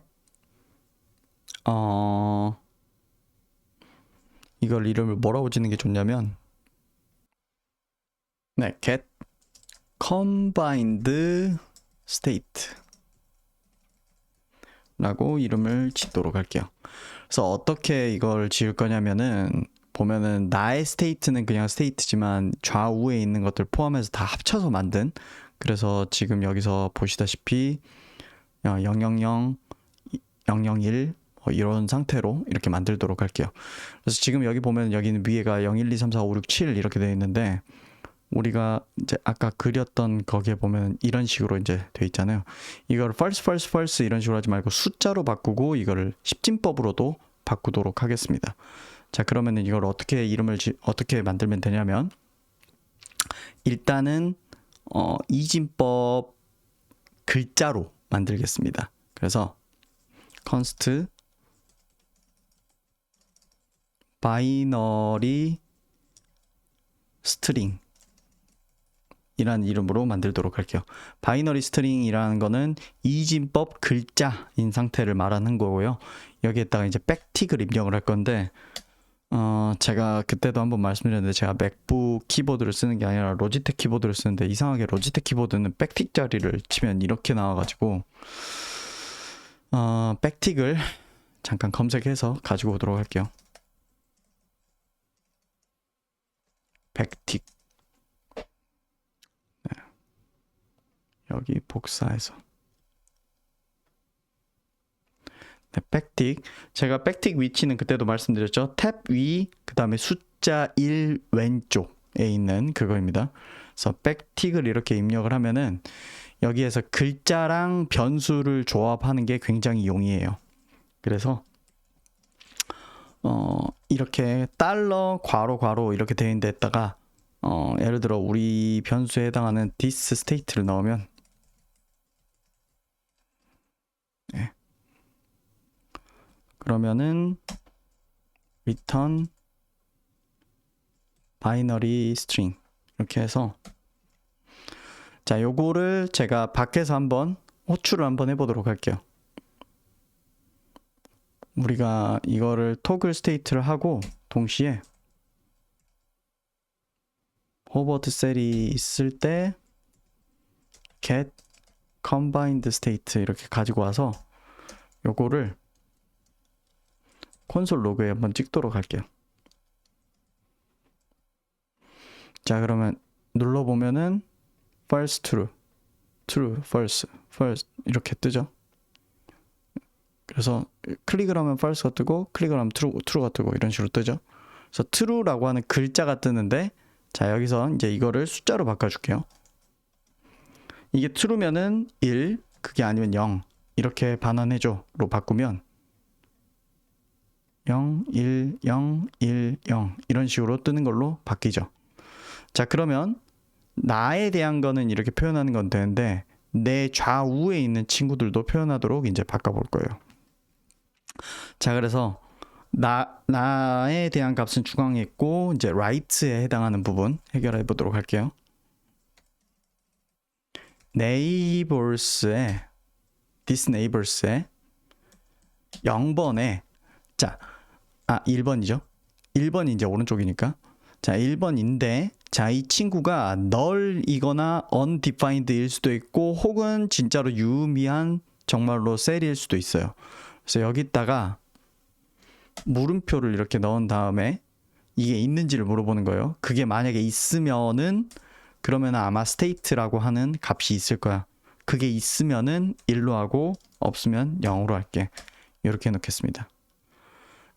이걸 이름을 뭐라고 짓는 게 좋냐면, 네, get combined state 라고 이름을 짓도록 할게요. 그래서 어떻게 이걸 지을 거냐면은, 보면은 나의 스테이트는 그냥 스테이트지만 좌우에 있는 것들 포함해서 다 합쳐서 만든, 그래서 지금 여기서 보시다시피 000, 001 이런 상태로 이렇게 만들도록 할게요. 그래서 지금 여기 보면 여기는 위에가 0, 1, 2, 3, 4, 5, 6, 7 이렇게 되어 있는데, 우리가 이제 아까 그렸던 거기에 보면 이런 식으로 이제 되어 있잖아요. 이걸 false 이런 식으로 하지 말고 숫자로 바꾸고 이거를 십진법으로도 바꾸도록 하겠습니다. 자, 그러면은 이걸 어떻게 어떻게 만들면 되냐면, 일단은 이진법 글자로 만들겠습니다. 그래서 const binary string 이라는 이름으로 만들도록 할게요. 바이너리 스트링이라는 거는 이진법 글자인 상태를 말하는 거고요. 여기에다가 이제 백틱을 입력을 할 건데, 제가 그때도 한번 말씀드렸는데 제가 맥북 키보드를 쓰는 게 아니라 로지텍 키보드를 쓰는데 이상하게 로지텍 키보드는 백틱 자리를 치면 이렇게 나와가지고 백틱을 잠깐 검색해서 가지고 오도록 할게요. 백틱. 네. 여기 복사해서. 네, 백틱. 제가 백틱 위치는 그때도 말씀드렸죠. 탭 위, 그 다음에 숫자 1 왼쪽에 있는 그거입니다. 그래서 백틱을 이렇게 입력을 하면은 여기에서 글자랑 변수를 조합하는 게 굉장히 용이해요. 그래서 이렇게 달러 괄호 괄호 이렇게 되어 있는 데다가 예를 들어 우리 변수에 해당하는 this state를 넣으면 네. 그러면은 return binary string 이렇게 해서 자 요거를 제가 밖에서 한번 호출을 한번 해보도록 할게요. 우리가 이거를 토글 스테이트를 하고 동시에 호버드 셀이 있을 때 get combined state 이렇게 가지고 와서 요거를 콘솔 로그에 한번 찍도록 할게요. 자 그러면 눌러보면은 false true, true, false, false 이렇게 뜨죠. 그래서 클릭을 하면 false가 뜨고 클릭을 하면 true가 뜨고 이런 식으로 뜨죠. 그래서 true라고 하는 글자가 뜨는데 자 여기서 이제 이거를 숫자로 바꿔줄게요. 이게 true면은 1, 그게 아니면 0 이렇게 반환해줘로 바꾸면 0, 1, 0, 1, 0 이런 식으로 뜨는 걸로 바뀌죠. 자 그러면 나에 대한 거는 이렇게 표현하는 건 되는데 내 좌우에 있는 친구들도 표현하도록 이제 바꿔볼 거예요. 자 그래서 나에 대한 값은 중앙에 있고 이제 right에 해당하는 부분 해결해 보도록 할게요. neighbors에 this neighbors에 0번에 자 1번이죠. 1번이 이제 오른쪽이니까 자 1번인데 자 이 친구가 null이거나 undefined일 수도 있고 혹은 진짜로 유의미한 정말로 셀일 수도 있어요. 그래서 여기다가 물음표를 이렇게 넣은 다음에 이게 있는지를 물어보는 거예요. 그게 만약에 있으면은 그러면 아마 state라고 하는 값이 있을 거야. 그게 있으면은 1로 하고 없으면 0으로 할게. 이렇게 해놓겠습니다.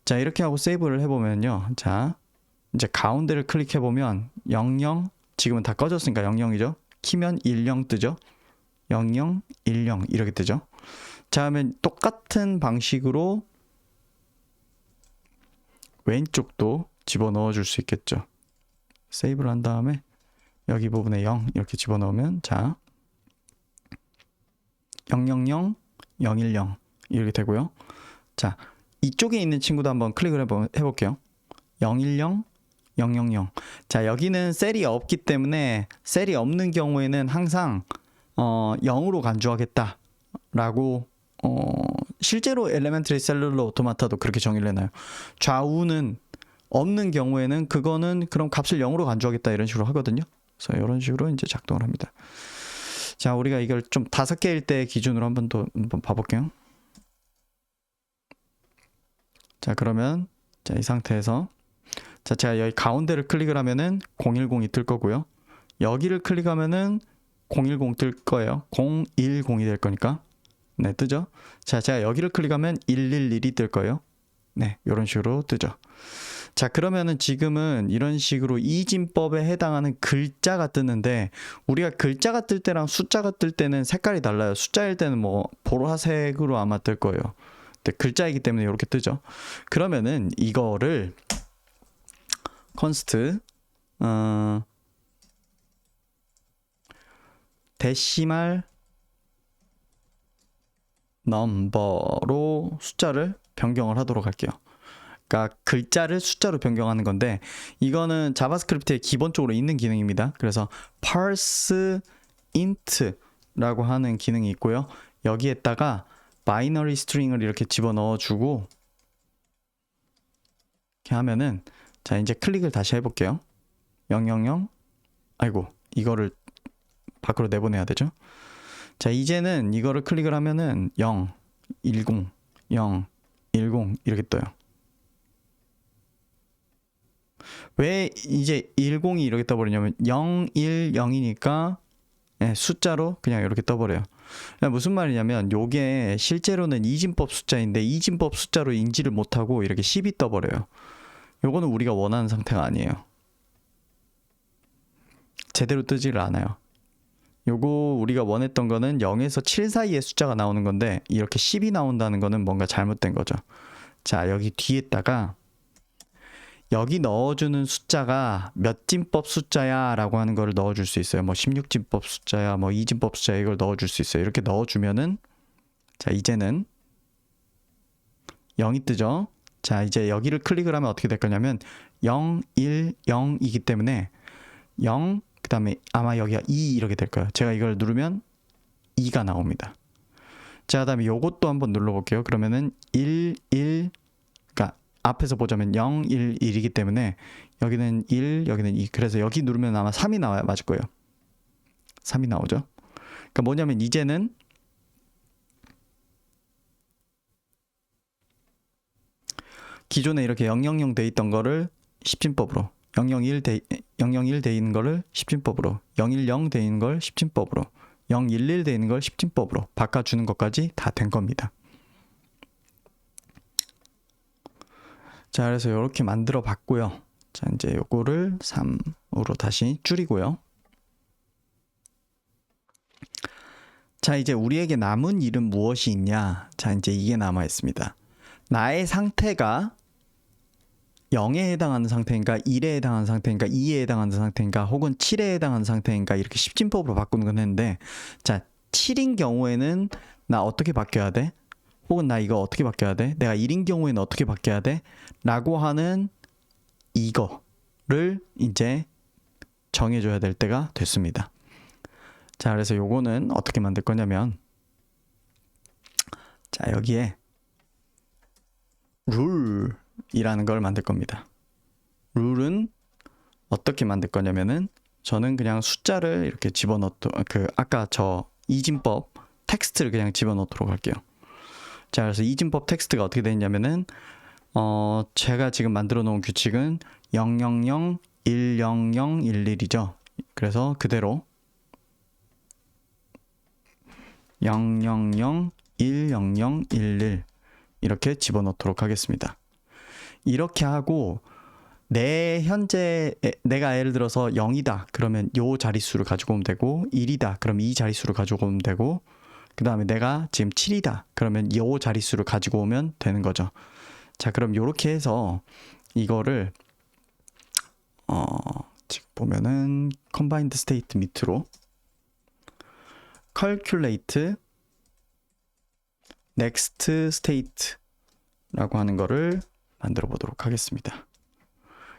자 이렇게 하고 세이브를 해보면요. 자 이제 가운데를 클릭해보면 00 지금은 다 꺼졌으니까 00이죠. 키면 10 뜨죠. 00, 10 이렇게 뜨죠. 자 하면 똑같은 방식으로 왼쪽도 집어넣어 줄 수 있겠죠. 세이브를 한 다음에 여기 부분에 0 이렇게 집어넣으면 자 000, 010 이렇게 되고요. 자 이쪽에 있는 친구도 한번 클릭을 해볼게요. 010, 000. 자 여기는 셀이 없기 때문에 셀이 없는 경우에는 항상 0으로 간주하겠다 라고 실제로 엘레멘트리 셀룰러 오토마타도 그렇게 정의를 해놔요. 좌우는 없는 경우에는 그거는 그럼 값을 0으로 간주하겠다 이런 식으로 하거든요. 그래서 이런 식으로 이제 작동을 합니다. 자 우리가 이걸 좀 5개일 때 기준으로 한번 봐볼게요. 자 그러면 자 이 상태에서 자 제가 여기 가운데를 클릭을 하면은 010이 뜰 거고요. 여기를 클릭하면은 010 뜰 거예요. 010이 될 거니까 네 뜨죠. 자 제가 여기를 클릭하면 111이 뜰 거예요. 네 이런 식으로 뜨죠. 자 그러면은 지금은 이런 식으로 이진법에 해당하는 글자가 뜨는데 우리가 글자가 뜰 때랑 숫자가 뜰 때는 색깔이 달라요. 숫자일 때는 뭐 보라색으로 아마 뜰 거예요. 근데 글자이기 때문에 이렇게 뜨죠. 그러면은 이거를 const 데시말 넘버로 숫자를 변경을 하도록 할게요. 그러니까 글자를 숫자로 변경하는 건데 이거는 자바스크립트에 기본적으로 있는 기능입니다. 그래서 parse int라고 하는 기능이 있고요. 여기에다가 바이너리 스트링을 이렇게 집어넣어 주고 이렇게 하면은 자 이제 클릭을 다시 해볼게요. 000 아이고 이거를 밖으로 내보내야 되죠. 자 이제는 이거를 클릭을 하면은 0 10 0 10 이렇게 떠요. 왜 이제 10이 이렇게 떠버리냐면 0 1 0이니까 숫자로 그냥 이렇게 떠버려요. 무슨 말이냐면 요게 실제로는 이진법 숫자인데 이진법 숫자로 인지를 못하고 이렇게 10이 떠버려요. 요거는 우리가 원하는 상태가 아니에요. 제대로 뜨지를 않아요. 요거 우리가 원했던 거는 0에서 7 사이의 숫자가 나오는 건데 이렇게 10이 나온다는 거는 뭔가 잘못된 거죠. 자 여기 뒤에다가 여기 넣어주는 숫자가 몇 진법 숫자야 라고 하는 거를 넣어줄 수 있어요. 뭐 16진법 숫자야 뭐 2진법 숫자야 이걸 넣어줄 수 있어요. 이렇게 넣어주면은 자 이제는 0이 뜨죠. 자 이제 여기를 클릭을 하면 어떻게 될 거냐면 0, 1, 0이기 때문에 0, 그 다음에 아마 여기가 2 이렇게 될 거예요. 제가 이걸 누르면 2가 나옵니다. 자 그 다음에 요것도 한번 눌러볼게요. 그러면은 1, 1, 그러니까 앞에서 보자면 0, 1, 1이기 때문에 여기는 1, 여기는 2. 그래서 여기 누르면 아마 3이 나와야 맞을 거예요. 3이 나오죠. 그러니까 뭐냐면 이제는 기존에 이렇게 000 돼 있던 거를 10진법으로 001 돼 있는 거를 10진법으로 010 돼 있는 걸 10진법으로 011 돼 있는 걸 10진법으로 바꿔주는 것까지 다 된 겁니다. 자 그래서 이렇게 만들어 봤고요. 자 이제 요거를 3으로 다시 줄이고요. 자 이제 우리에게 남은 일은 무엇이 있냐. 자 이제 이게 남아 있습니다. 나의 상태가 0에 해당하는 상태인가 1에 해당하는 상태인가 2에 해당하는 상태인가 혹은 7에 해당하는 상태인가 이렇게 10진법으로 바꾸는 건 했는데 자 7인 경우에는 나 어떻게 바뀌어야 돼? 혹은 나 이거 어떻게 바뀌어야 돼? 내가 1인 경우에는 어떻게 바뀌어야 돼? 라고 하는 이거를 이제 정해줘야 될 때가 됐습니다. 자 그래서 요거는 어떻게 만들 거냐면 자 여기에 룰이라는 걸 만들 겁니다. 룰은 어떻게 만들 거냐면은 저는 그냥 숫자를 이렇게 아까 저 이진법 텍스트를 그냥 집어넣도록 할게요. 자 그래서 이진법 텍스트가 어떻게 되냐면은 제가 지금 만들어 놓은 규칙은 000 100 11이죠. 그래서 그대로 000 100 11 이렇게 집어넣도록 하겠습니다. 이렇게 하고 내가 예를 들어서 0이다 그러면 요 자릿수를 가지고 오면 되고 1이다 그럼 이 자릿수를 가지고 오면 되고 그 다음에 내가 지금 7이다 그러면 요 자릿수를 가지고 오면 되는 거죠. 자 그럼 요렇게 해서 이거를 지금 보면은 combined state 밑으로 calculate next state 라고 하는 거를 만들어 보도록 하겠습니다.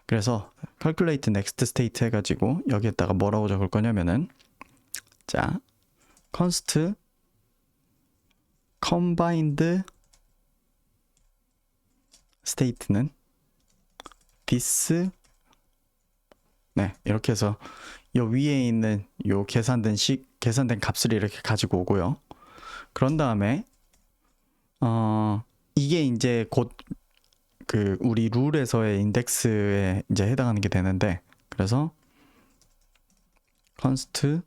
그래서 calculate next state 해가지고 여기에다가 뭐라고 적을 거냐면은 자 const combined state는 this 이렇게 해서 요 위에 있는 요 계산된 값을 이렇게 가지고 오고요. 그런 다음에 이게 이제 곧 그 우리 룰에서의 인덱스에 이제 해당하는 게 되는데 그래서 const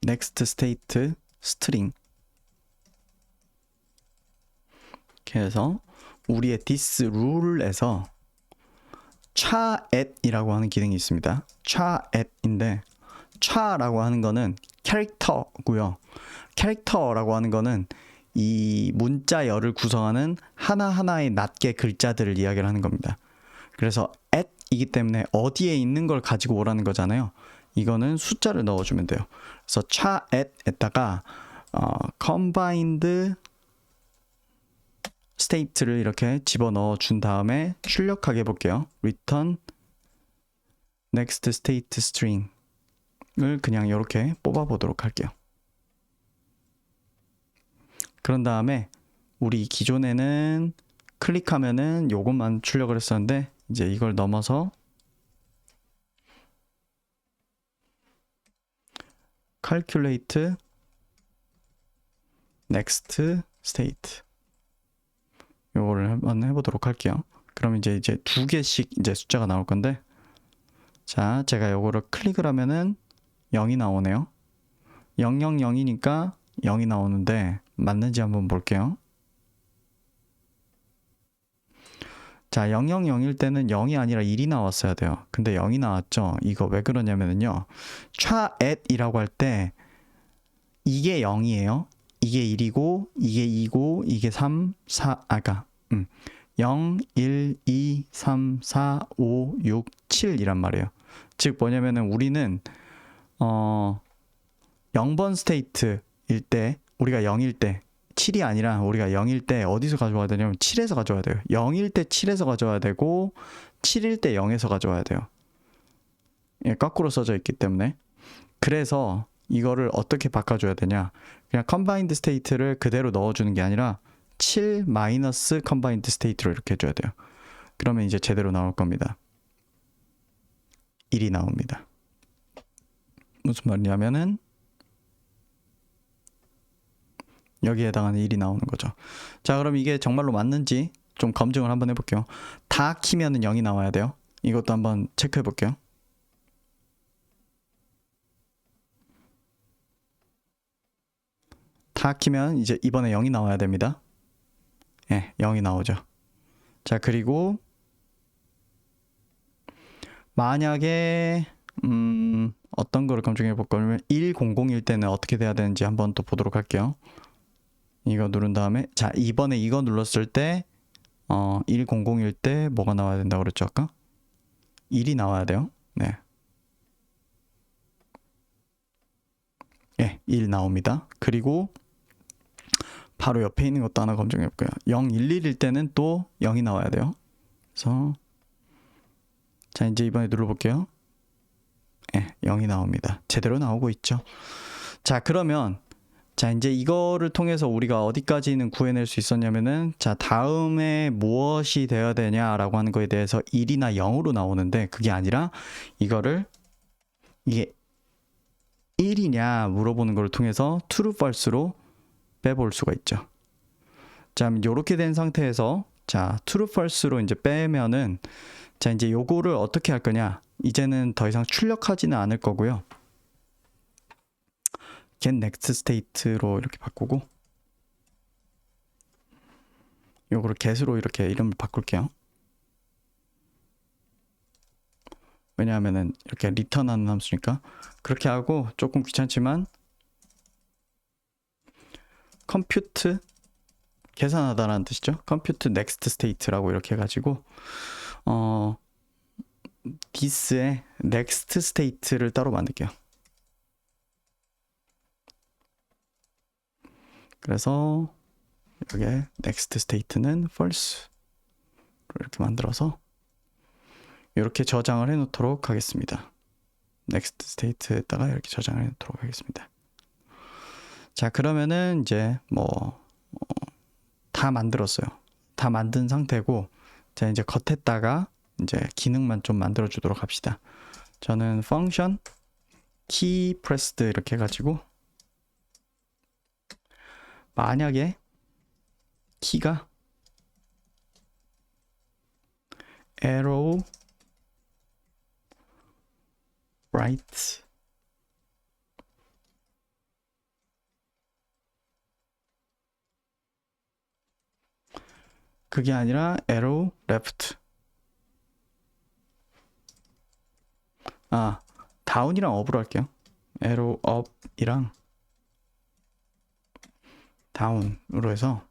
next state string 이렇게 해서 우리의 this rule에서 chaat이라고 하는 기능이 있습니다. chaat인데 cha라고 하는 거는 캐릭터고요. 캐릭터라고 하는 거는 이 문자열을 구성하는 하나하나의 낱개 글자들을 이야기를 하는 겁니다. 그래서 at이기 때문에 어디에 있는 걸 가지고 오라는 거잖아요. 이거는 숫자를 넣어주면 돼요. 그래서 chaat에다가 combined state를 이렇게 집어넣어 준 다음에 출력하게 해볼게요. return next state string 을 그냥 이렇게 뽑아 보도록 할게요. 그런 다음에 우리 기존에는 클릭하면은 요것만 출력을 했었는데 이제 이걸 넘어서 calculate next state 요거를 한번 해보도록 할게요. 그럼 이제 두 개씩 이제 숫자가 나올 건데, 자, 제가 요거를 클릭을 하면은 0이 나오네요. 000이니까 0이 나오는데 맞는지 한번 볼게요. 자, 000일 때는 0이 아니라 1이 나왔어야 돼요. 근데 0이 나왔죠. 이거 왜 그러냐면요. try@이라고 할 때 이게 0이에요. 이게 1이고 이게 2고 이게 3, 4 아까 0, 1, 2, 3, 4, 5, 6, 7이란 말이에요. 즉 뭐냐면은 우리는 0번 스테이트일 때 우리가 0일 때 7이 아니라 우리가 0일 때 어디서 가져와야 되냐면 7에서 가져와야 돼요. 0일 때 7에서 가져와야 되고 7일 때 0에서 가져와야 돼요. 예, 거꾸로 써져 있기 때문에. 그래서 이거를 어떻게 바꿔줘야 되냐, 그냥 combined state를 그대로 넣어주는 게 아니라 7 마이너스 combined state로 이렇게 해줘야 돼요. 그러면 이제 제대로 나올 겁니다. 1이 나옵니다. 무슨 말이냐면은 여기에 해당하는 1이 나오는 거죠. 자, 그럼 이게 정말로 맞는지 좀 검증을 한번 해볼게요. 다 키면은 0이 나와야 돼요. 이것도 한번 체크해 볼게요. 다 키면 이제 이번에 0이 나와야 됩니다. 예, 0이 나오죠. 자, 그리고 만약에 어떤 거를 검증해 볼 거면 1001 때는 어떻게 돼야 되는지 한번 또 보도록 할게요. 이거 누른 다음에, 자, 이번에 이거 눌렀을 때 1001 때 뭐가 나와야 된다고 그랬죠 아까? 1이 나와야 돼요. 네. 예, 1 나옵니다. 그리고 바로 옆에 있는 것도 하나 검증해 볼게요. 011일 때는 또 0이 나와야 돼요. 그래서 자, 이제 이번에 눌러볼게요. 예, 0이 나옵니다. 제대로 나오고 있죠. 자, 그러면 자, 이제 이거를 통해서 우리가 어디까지는 구해낼 수 있었냐면은, 자, 다음에 무엇이 되어야 되냐라고 하는 거에 대해서 1이나 0으로 나오는데, 그게 아니라 이거를 이게 1이냐 물어보는 걸 통해서 true, false로 빼볼 수가 있죠. 자, 이렇게 된 상태에서 자, true, false로 이제 빼면은, 자, 이제 요거를 어떻게 할 거냐, 이제는 더 이상 출력하지는 않을 거고요. get next state로 이렇게 바꾸고, 요거를 get으로 이렇게 이름을 바꿀게요. 왜냐하면은 이렇게 리턴하는 함수니까. 그렇게 하고, 조금 귀찮지만 compute, 계산하다라는 뜻이죠. compute next state라고 이렇게 해가지고 this의 next state를 따로 만들게요. 그래서 여기에 next state는 false 이렇게 만들어서 이렇게 저장을 해 놓도록 하겠습니다. next state에다가 이렇게 저장을 해 놓도록 하겠습니다. 자, 그러면은 이제 뭐 다 만들었어요. 다 만든 상태고, 자, 이제 겉에다가 이제 기능만 좀 만들어 주도록 합시다. 저는 function key pressed 이렇게 해가지고, 만약에 키가 arrow right 그게 아니라 arrow left, down이랑 up으로 할게요. arrow up이랑 down으로 해서,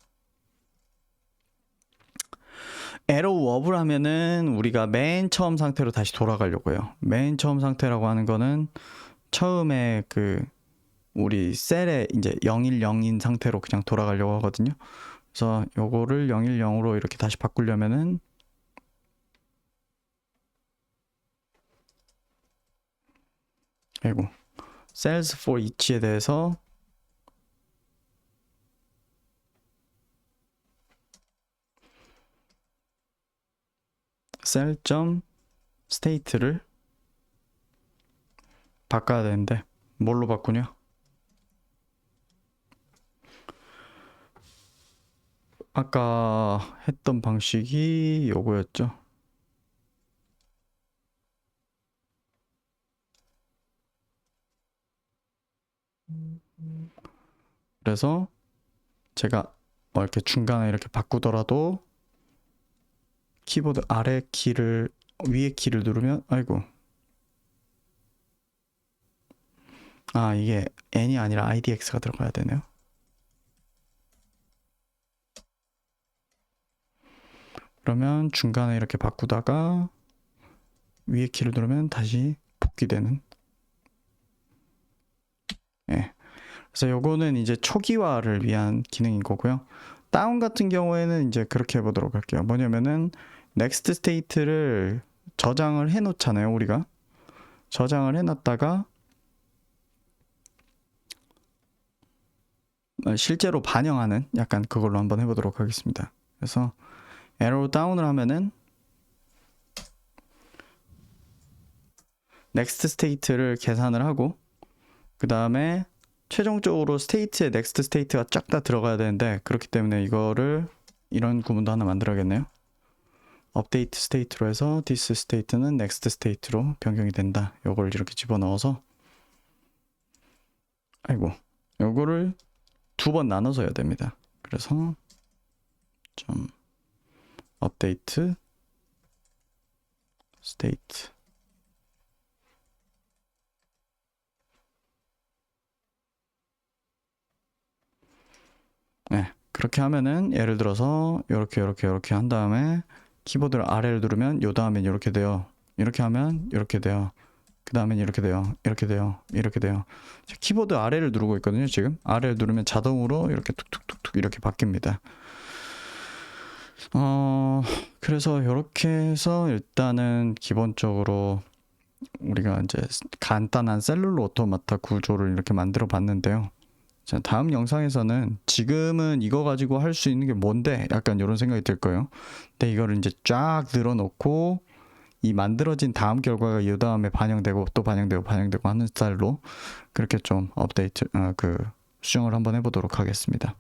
arrow up을 하면은 우리가 맨 처음 상태로 다시 돌아가려고 해요. 맨 처음 상태라고 하는 거는 처음에 그 우리 셀에 이제 010인 상태로 그냥 돌아가려고 하거든요. 그래서 요거를 010으로 이렇게 다시 바꾸려면은, 아이고, cells for each에 대해서 셀.스테이트를 바꿔야 되는데 뭘로 바꾸냐? 아까 했던 방식이 요거였죠. 그래서 제가 이렇게 중간에 이렇게 바꾸더라도 키보드 아래 키를 위에 키를 누르면 아이고, 아 이게 N이 아니라 IDX가 들어가야 되네요. 그러면 중간에 이렇게 바꾸다가 위에 키를 누르면 다시 복귀되는. 예. 그래서 요거는 이제 초기화를 위한 기능인 거고요. 다운 같은 경우에는 이제 그렇게 해보도록 할게요. 뭐냐면은 넥스트 스테이트를 저장을 해 놓잖아요. 우리가 저장을 해 놨다가 실제로 반영하는 약간 그걸로 한번 해보도록 하겠습니다. 그래서 에러 다운을 하면은 넥스트 스테이트를 계산을 하고 그 다음에 최종적으로 스테이트에 넥스트 스테이트가 쫙 다 들어가야 되는데, 그렇기 때문에 이거를 이런 구문도 하나 만들어야겠네요. 업데이트 스테이트로 해서 this 스테이트는 넥스트 스테이트로 변경이 된다. 요걸 이렇게 집어넣어서, 아이고, 요거를 두 번 나눠서 해야 됩니다. 그래서 좀 업데이트 스테이트, 네, 그렇게 하면은 예를 들어서 이렇게 한 다음에 키보드를 아래를 누르면 요 다음엔 이렇게 돼요. 이렇게 하면 이렇게 돼요. 그 다음엔 이렇게 돼요. 이렇게 돼요. 이렇게 돼요. 키보드 아래를 누르고 있거든요. 지금 아래를 누르면 자동으로 이렇게 툭툭툭툭 이렇게 바뀝니다. 그래서 이렇게 해서 일단은 기본적으로 우리가 이제 간단한 셀룰로 오토마타 구조를 이렇게 만들어 봤는데요. 자, 다음 영상에서는 지금은 이거 가지고 할 수 있는 게 뭔데? 약간 이런 생각이 들 거예요. 근데 이거를 이제 쫙 늘어놓고 이 만들어진 다음 결과가 이 다음에 반영되고 또 반영되고 하는 스타일로 그렇게 좀 업데이트, 수정을 한번 해보도록 하겠습니다.